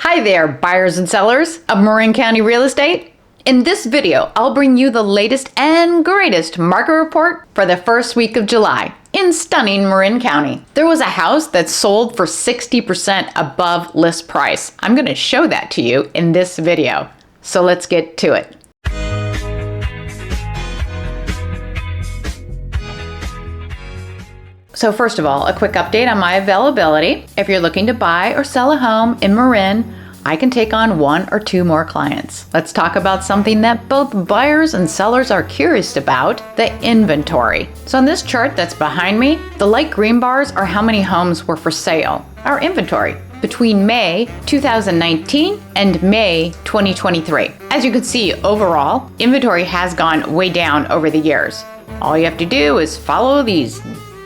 Hi there, buyers and sellers of Marin County Real Estate. In this video, I'll bring you the latest and greatest market report for the first week of July in stunning Marin County. There was a house that sold for 60% above list price. I'm going to show that to you in this video. So let's get to it. So first of all, a quick update on my availability. If you're looking to buy or sell a home in Marin, I can take on 1 or 2 more clients. Let's talk about something that both buyers and sellers are curious about, the inventory. So on this chart that's behind me, the light green bars are how many homes were for sale, our inventory, between May 2019 and May 2023. As you can see, overall, inventory has gone way down over the years. All you have to do is follow these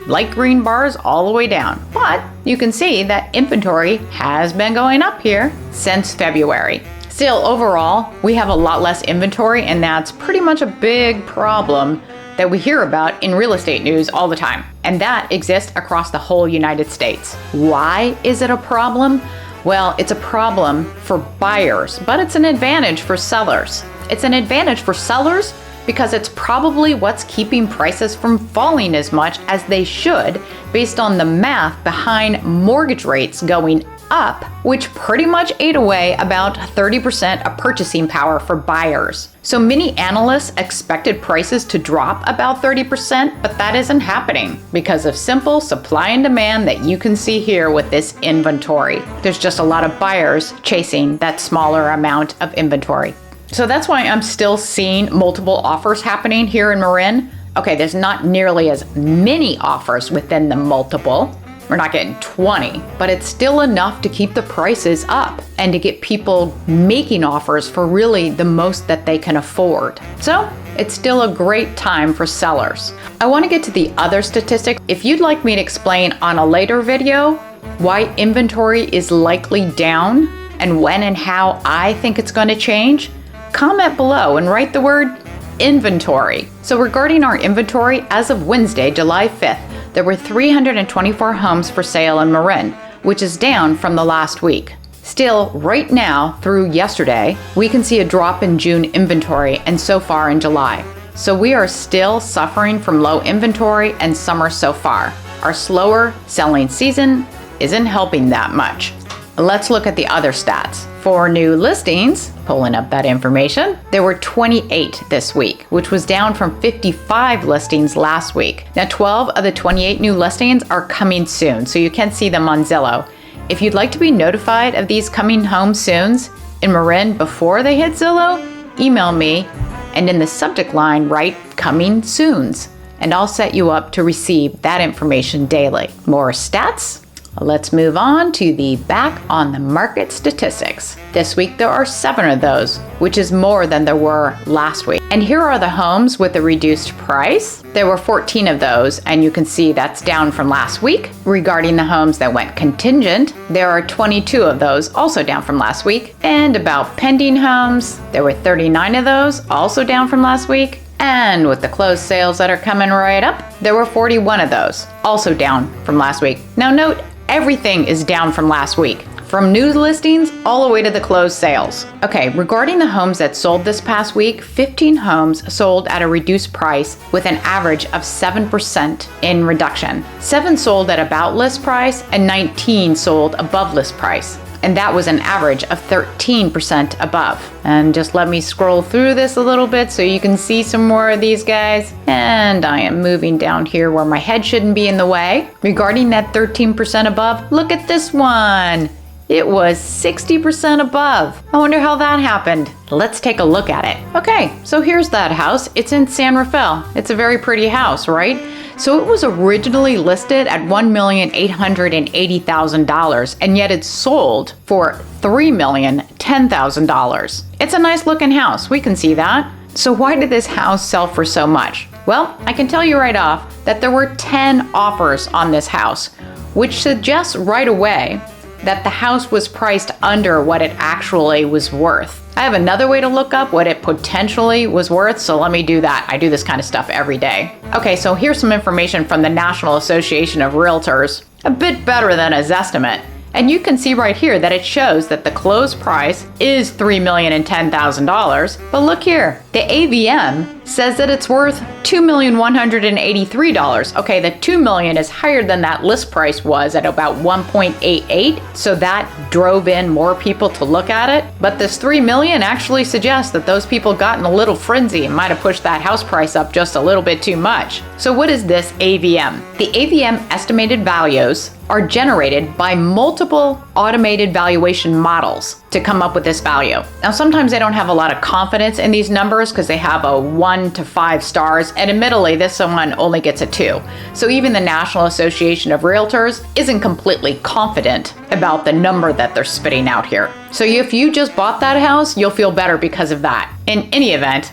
light green bars all the way down. But you can see that inventory has been going up here since February. Still, overall, we have a lot less inventory, and that's pretty much a big problem that we hear about in real estate news all the time. And that exists across the whole United States. Why is it a problem? Well, it's a problem for buyers, but it's an advantage for sellers. It's an advantage for sellers because it's probably what's keeping prices from falling as much as they should based on the math behind mortgage rates going up, which pretty much ate away about 30% of purchasing power for buyers. So many analysts expected prices to drop about 30%, but that isn't happening because of simple supply and demand that you can see here with this inventory. There's just a lot of buyers chasing that smaller amount of inventory. So that's why I'm still seeing multiple offers happening here in Marin. Okay, there's not nearly as many offers within the multiple. We're not getting 20, but it's still enough to keep the prices up and to get people making offers for really the most that they can afford. So it's still a great time for sellers. I want to get to the other statistics. If you'd like me to explain on a later video why inventory is likely down and when and how I think it's going to change, comment below and write the word inventory. So regarding our inventory, as of Wednesday, July 5th, there were 324 homes for sale in Marin, which is down from the last week. Still, right now, through yesterday, we can see a drop in June inventory and so far in July. So we are still suffering from low inventory and summer so far. Our slower selling season isn't helping that much. Let's look at the other stats. For new listings, pulling up that information, there were 28 this week, which was down from 55 listings last week. Now, 12 of the 28 new listings are coming soon, so you can see them on Zillow. If you'd like to be notified of these coming home soons in Marin before they hit Zillow, email me and in the subject line write coming soons, and I'll set you up to receive that information daily. More stats? Let's move on to the back on the market statistics. This week there are 7 of those, which is more than there were last week. And here are the homes with the reduced price. There were 14 of those, and you can see that's down from last week. Regarding the homes that went contingent, there are 22 of those, also down from last week. And about pending homes, there were 39 of those, also down from last week. And with the closed sales that are coming right up, there were 41 of those, also down from last week. Now note, everything is down from last week, from new listings all the way to the closed sales. Okay, regarding the homes that sold this past week, 15 homes sold at a reduced price with an average of 7% in reduction. 7 sold at about list price and 19 sold above list price. And that was an average of 13% above. And just let me scroll through this a little bit so you can see some more of these guys. And I am moving down here where my head shouldn't be in the way. Regarding that 13% above, look at this one. It was 60% above. I wonder how that happened. Let's take a look at it. Okay, so here's that house. It's in San Rafael. It's a very pretty house, right? So it was originally listed at $1,880,000, and yet it's sold for $3,010,000. It's a nice looking house, we can see that. So why did this house sell for so much? Well, I can tell you right off that there were 10 offers on this house, which suggests right away that the house was priced under what it actually was worth. I have another way to look up what it potentially was worth, so let me do that. I do this kind of stuff every day. Okay, so here's some information from the National Association of Realtors. A bit better than a Zestimate. And you can see right here that it shows that the closed price is $3,010,000. But look here, the AVM says that it's worth $2,183,000. Okay, the $2 million is higher than that list price was at about 1.88. So that drove in more people to look at it. But this $3 million actually suggests that those people got in a little frenzy and might have pushed that house price up just a little bit too much. So what is this AVM? The AVM estimated values are generated by multiple automated valuation models to come up with this value. Now, sometimes they don't have a lot of confidence in these numbers because they have a 1 to 5 stars, and admittedly, this one only gets a 2. So even the National Association of Realtors isn't completely confident about the number that they're spitting out here. So if you just bought that house, you'll feel better because of that. In any event,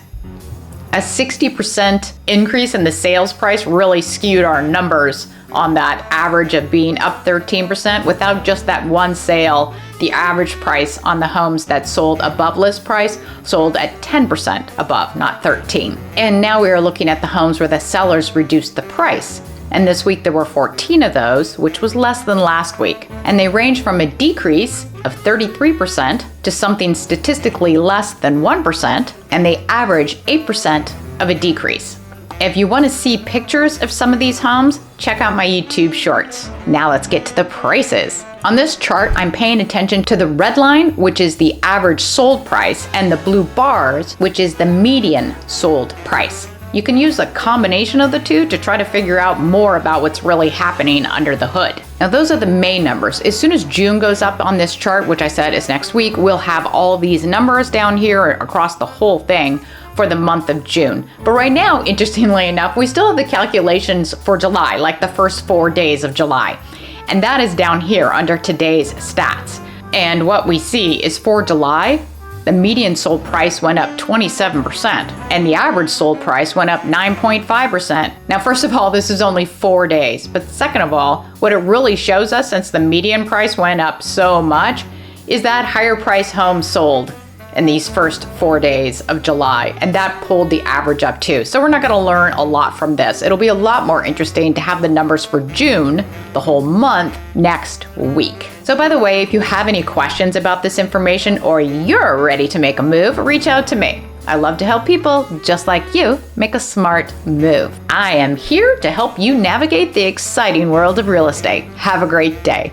a 60% increase in the sales price really skewed our numbers on that average of being up 13%. Without just that one sale, the average price on the homes that sold above list price sold at 10% above, not 13. And now we are looking at the homes where the sellers reduced the price. And this week there were 14 of those, which was less than last week. And they range from a decrease of 33% to something statistically less than 1%, and they average 8% of a decrease. If you want to see pictures of some of these homes, check out my YouTube shorts. Now let's get to the prices. On this chart, I'm paying attention to the red line, which is the average sold price, and the blue bars, which is the median sold price. You can use a combination of the two to try to figure out more about what's really happening under the hood. Now, those are the May numbers. As soon as June goes up on this chart, which I said is next week, we'll have all these numbers down here across the whole thing for the month of June. But right now, interestingly enough, we still have the calculations for July, like the first 4 days of July. And that is down here under today's stats. And what we see is for July, the median sold price went up 27%, and the average sold price went up 9.5%. Now, first of all, this is only 4 days, but second of all, what it really shows us, since the median price went up so much, is that higher price homes sold in these first 4 days of July, and that pulled the average up too. So we're not gonna learn a lot from this. It'll be a lot more interesting to have the numbers for June, the whole month, next week. So by the way, if you have any questions about this information or you're ready to make a move, reach out to me. I love to help people just like you make a smart move. I am here to help you navigate the exciting world of real estate. Have a great day.